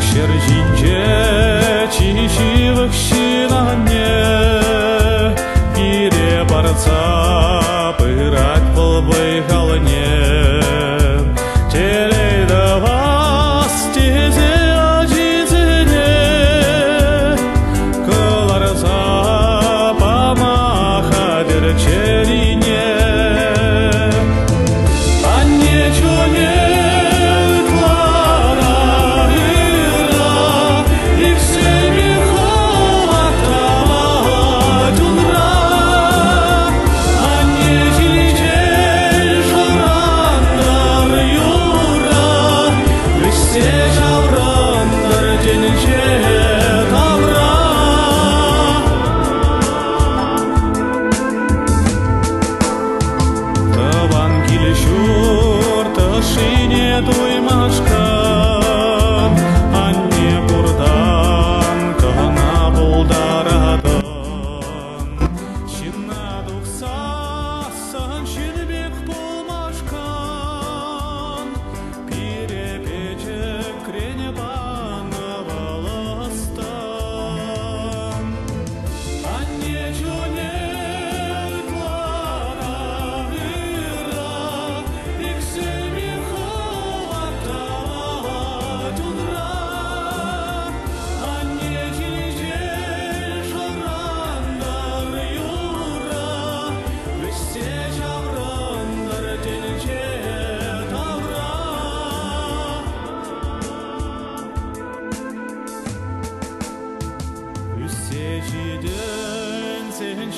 Шержинже чишивых шинане Пире барца пырать полбой халне Телейда вас тезе ажизине Кыларса помахадыр черине Анне чуне Дуймашкан, анне бурдан, кына булдарадын. Шынна дұқсасын шынбек болмашкан, пире печек крене баны балыстан. Анне жөне Сежиден сен